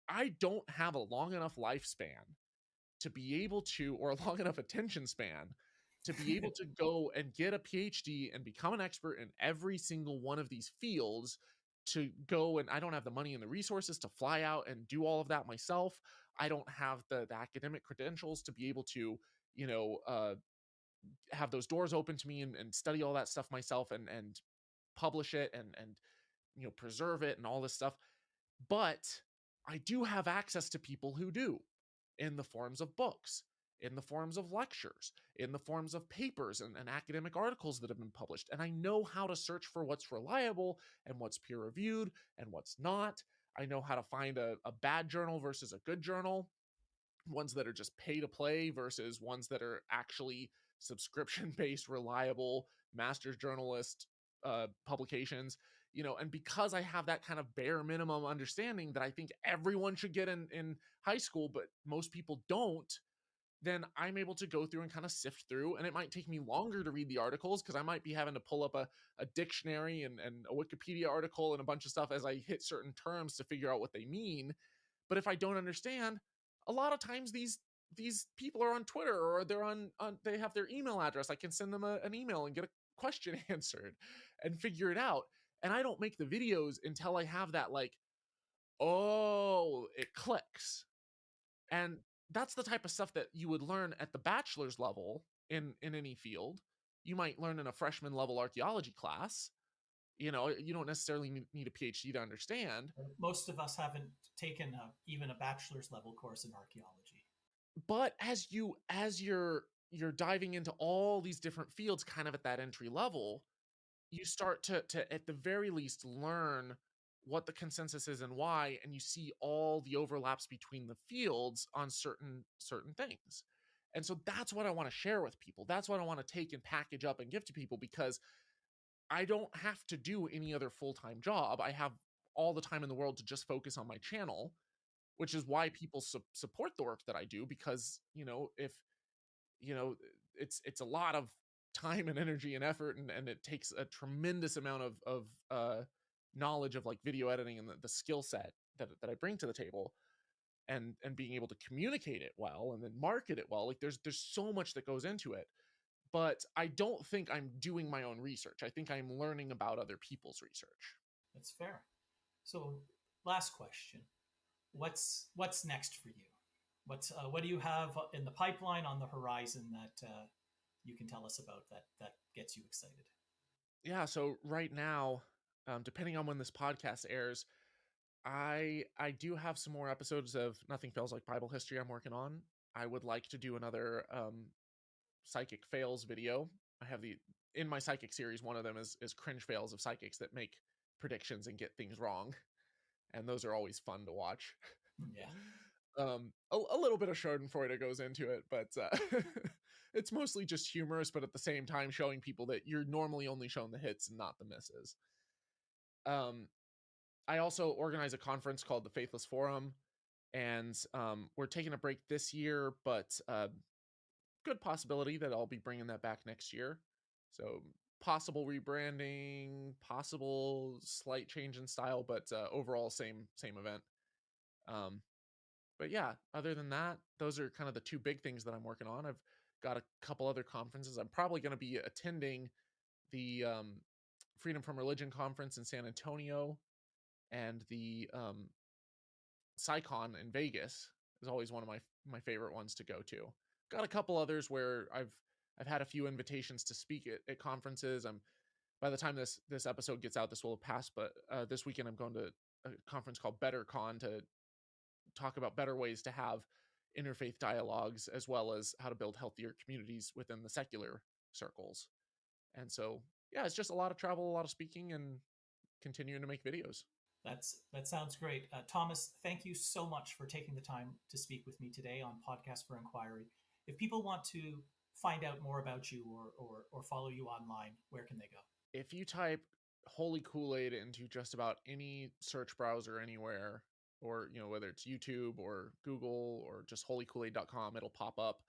I don't have a long enough lifespan to be able to, or a long enough attention span to be able to go and get a PhD and become an expert in every single one of these fields, to go, and I don't have the money and the resources to fly out and do all of that myself. I don't have the academic credentials to be able to, have those doors open to me and study all that stuff myself and publish it and preserve it and all this stuff. But I do have access to people who do, in the forms of books, in the forms of lectures, in the forms of papers and academic articles that have been published. And I know how to search for what's reliable and what's peer reviewed and what's not. I know how to find a bad journal versus a good journal, ones that are just pay to play versus ones that are actually subscription based, reliable master's journalist publications. And because I have that kind of bare minimum understanding that I think everyone should get in high school, but most people don't, then I'm able to go through and kind of sift through. And it might take me longer to read the articles because I might be having to pull up a dictionary and a Wikipedia article and a bunch of stuff as I hit certain terms to figure out what they mean. But if I don't understand, a lot of times these people are on Twitter, or they're on they have their email address. I can send them an email and get a question answered and figure it out. And I don't make the videos until I have that, like, oh, it clicks. And that's the type of stuff that you would learn at the bachelor's level in any field. You might learn in a freshman level archaeology class. You don't necessarily need a PhD to understand. Most of us haven't taken even a bachelor's level course in archaeology. But as you're diving into all these different fields kind of at that entry level, you start to at the very least learn what the consensus is and why, and you see all the overlaps between the fields on certain things. And so that's what I want to share with people. That's what I want to take and package up and give to people, because I don't have to do any other full-time job. I have all the time in the world to just focus on my channel, which is why people support the work that I do, because, if, it's a lot of time and energy and effort, and it takes a tremendous amount of knowledge of, like, video editing and the skill set that I bring to the table, and being able to communicate it well and then market it well. Like, there's so much that goes into it. But I don't think I'm doing my own research. I think I'm learning about other people's research. That's fair. So, last question: what's next for you? What do you have in the pipeline, on the horizon, that you can tell us about, that gets you excited? Yeah, so right now depending on when this podcast airs, I do have some more episodes of Nothing Fails Like Bible History I'm working on. I would like to do another psychic fails video. I have in my psychic series, one of them is cringe fails of psychics that make predictions and get things wrong, and those are always fun to watch. Yeah. A little bit of Schadenfreude goes into it, but it's mostly just humorous, but at the same time showing people that you're normally only shown the hits and not the misses. I also organize a conference called the Faithless Forum, and we're taking a break this year, but good possibility that I'll be bringing that back next year. So possible rebranding, possible slight change in style, but overall same event. But yeah, other than that, those are kind of the two big things that I'm working on. I've got a couple other conferences. I'm probably going to be attending the Freedom from Religion conference in San Antonio, and the PsyCon in Vegas is always one of my favorite ones to go to. Got a couple others where I've had a few invitations to speak at conferences. By the time this episode gets out, this will have passed, but this weekend I'm going to a conference called BetterCon to talk about better ways to have interfaith dialogues, as well as how to build healthier communities within the secular circles. And so, yeah, it's just a lot of travel, a lot of speaking, and continuing to make videos. That sounds great. Thomas, thank you so much for taking the time to speak with me today on Podcast for Inquiry. If people want to find out more about you or follow you online, where can they go? If you type Holy Kool-Aid into just about any search browser anywhere, or whether it's YouTube or Google or just holykoolaid.com, it'll pop up.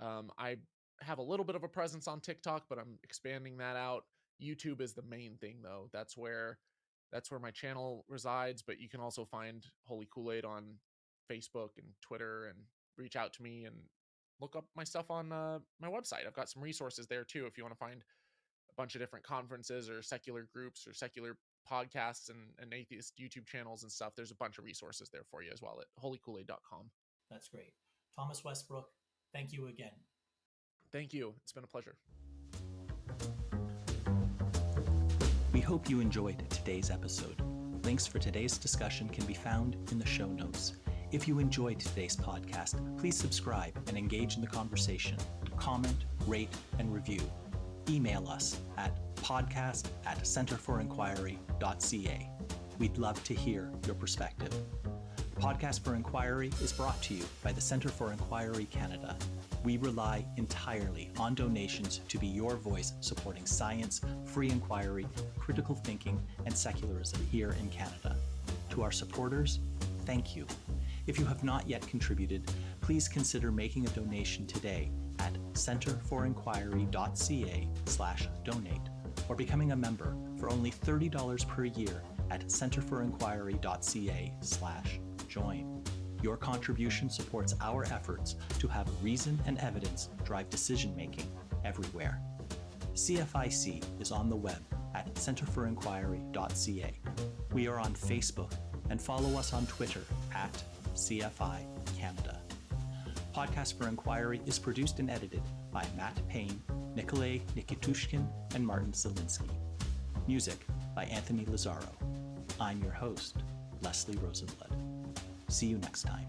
I have a little bit of a presence on TikTok, but I'm expanding that out. YouTube is the main thing, though. That's where my channel resides, but you can also find Holy Kool-Aid on Facebook and Twitter, and reach out to me and look up my stuff on my website. I've got some resources there too if you want to find a bunch of different conferences or secular groups or secular podcasts and atheist YouTube channels and stuff. There's a bunch of resources there for you as well at holykoolaid.com. That's great. Thomas Westbrook, thank you again. Thank you. It's been a pleasure. We hope you enjoyed today's episode. Links for today's discussion can be found in the show notes. If you enjoyed today's podcast, please subscribe and engage in the conversation. Comment, rate, and review. Email us at podcast@centerforinquiry.ca. We'd love to hear your perspective. Podcast for Inquiry is brought to you by the Centre for Inquiry Canada. We rely entirely on donations to be your voice supporting science, free inquiry, critical thinking, and secularism here in Canada. To our supporters, thank you. If you have not yet contributed, please consider making a donation today at centerforinquiry.ca/donate, or becoming a member for only $30 per year at centerforinquiry.ca/join. Your contribution supports our efforts to have reason and evidence drive decision-making everywhere. CFIC is on the web at centerforinquiry.ca. We are on Facebook, and follow us on Twitter at CFI Canada. Podcast for Inquiry is produced and edited by Matt Payne, Nikolay Nikitushkin, and Martin Zielinski. Music by Anthony Lazaro. I'm your host, Leslie Rosenblood. See you next time.